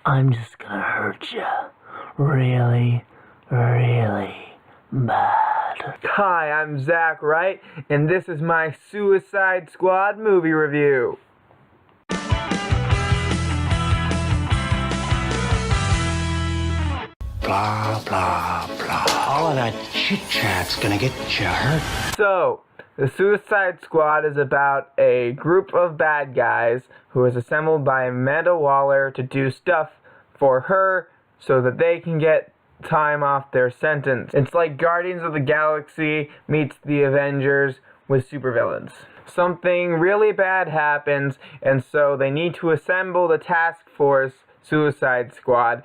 I'm just gonna hurt you really, really bad. Hi, I'm Zach Wright, and this is my Suicide Squad movie review. Blah, blah, blah. All of that chit-chat's gonna get you hurt. So, the Suicide Squad is about a group of bad guys who is assembled by Amanda Waller to do stuff for her so that they can get time off their sentence. It's like Guardians of the Galaxy meets the Avengers with supervillains. Something really bad happens, and so they need to assemble the task force Suicide Squad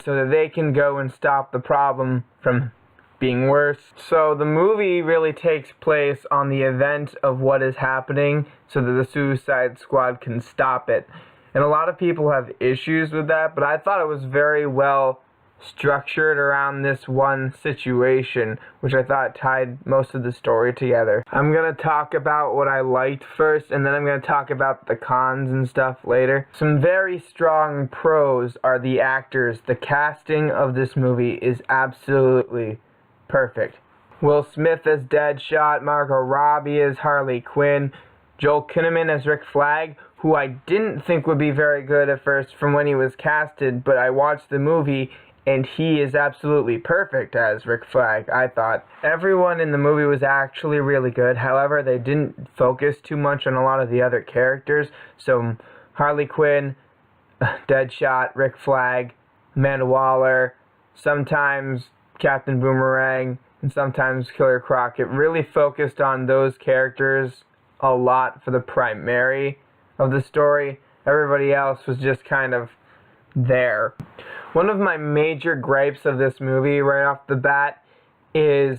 so that they can go and stop the problem from being worse. So the movie really takes place on the event of what is happening so that the Suicide Squad can stop it. And a lot of people have issues with that, but I thought it was very well structured around this one situation, which I thought tied most of the story together. I'm going to talk about what I liked first, and then I'm going to talk about the cons and stuff later. Some very strong pros are the actors. The casting of this movie is absolutely perfect. Will Smith as Deadshot, Margot Robbie as Harley Quinn, Joel Kinnaman as Rick Flag, who I didn't think would be very good at first from when he was casted, but I watched the movie and he is absolutely perfect as Rick Flag, I thought. Everyone in the movie was actually really good. However, they didn't focus too much on a lot of the other characters. So Harley Quinn, Deadshot, Rick Flag, Amanda Waller, sometimes Captain Boomerang, and sometimes Killer Croc. It really focused on those characters a lot for the primary of the story. Everybody else was just kind of there. One of my major gripes of this movie right off the bat is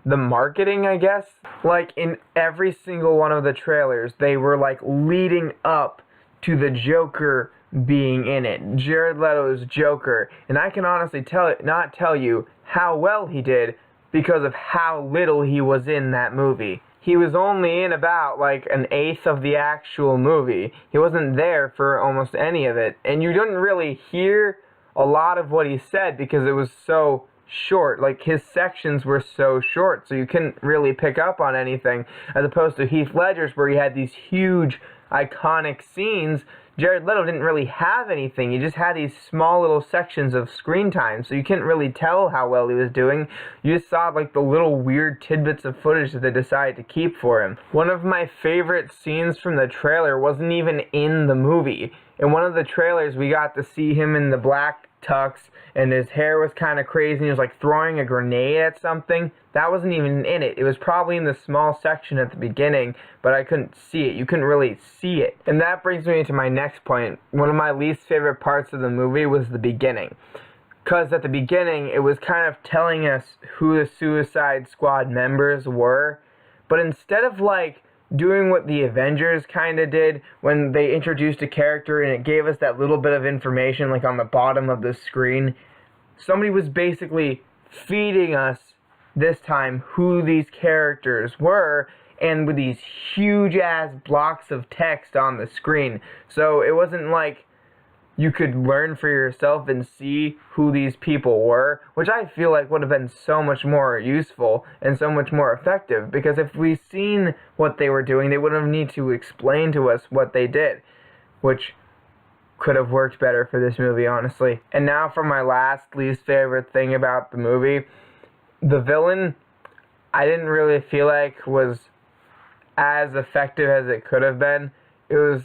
the marketing, I guess. Like in every single one of the trailers, they were like leading up to the Joker being in it. Jared Leto's Joker. And I can honestly not tell you how well he did because of how little he was in that movie. He was only in about like an eighth of the actual movie. He wasn't there for almost any of it. And you didn't really hear a lot of what he said because it was so short. Like his sections were so short, so you couldn't really pick up on anything. As opposed to Heath Ledger's, where he had these huge iconic scenes. Jared Leto didn't really have anything. He just had these small little sections of screen time, so you couldn't really tell how well he was doing. You just saw like the little weird tidbits of footage that they decided to keep for him. One of my favorite scenes from the trailer wasn't even in the movie. In one of the trailers, we got to see him in the black tux, and his hair was kind of crazy, and he was like throwing a grenade at something. That wasn't even in it. It was probably in the small section at the beginning, but I couldn't see it. You couldn't really see it. And that brings me to my next point. One of my least favorite parts of the movie was the beginning. Because at the beginning, it was kind of telling us who the Suicide Squad members were, but instead of like doing what the Avengers kind of did when they introduced a character and it gave us that little bit of information like on the bottom of the screen, somebody was basically feeding us this time who these characters were, and with these huge ass blocks of text on the screen. So it wasn't like you could learn for yourself and see who these people were, which I feel like would have been so much more useful and so much more effective, because if we'd seen what they were doing, they wouldn't have need to explain to us what they did, which could have worked better for this movie, honestly. And now for my last least favorite thing about the movie. The villain, I didn't really feel like was as effective as it could have been. It was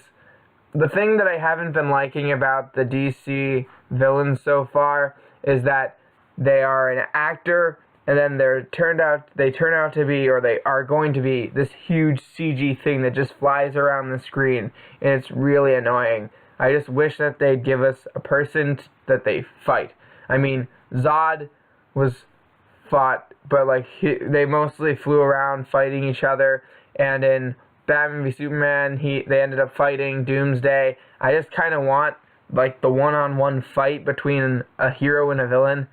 the thing that I haven't been liking about the DC villains so far is that they are an actor, and then they turn out to be, or they are going to be, this huge CG thing that just flies around the screen, and it's really annoying. I just wish that they'd give us a person that they fight. I mean, Zod was fought, but like they mostly flew around fighting each other, and in Batman v Superman, they ended up fighting Doomsday. I just kind of want like the one-on-one fight between a hero and a villain.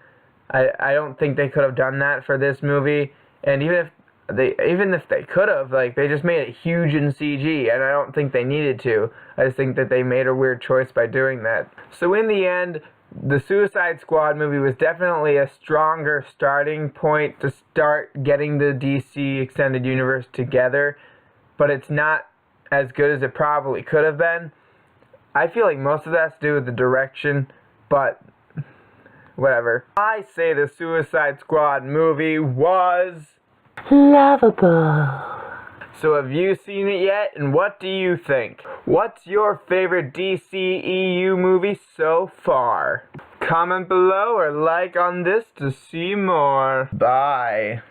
I don't think they could have done that for this movie. And even if even if they could have, like, they just made it huge in CG, and I don't think they needed to. I just think that they made a weird choice by doing that. So in the end, the Suicide Squad movie was definitely a stronger starting point to start getting the DC Extended Universe together, but it's not as good as it probably could have been. I feel like most of that's to do with the direction, but whatever. I say the Suicide Squad movie was lovable. So have you seen it yet, and what do you think? What's your favorite DCEU movie so far? Comment below or like on this to see more. Bye.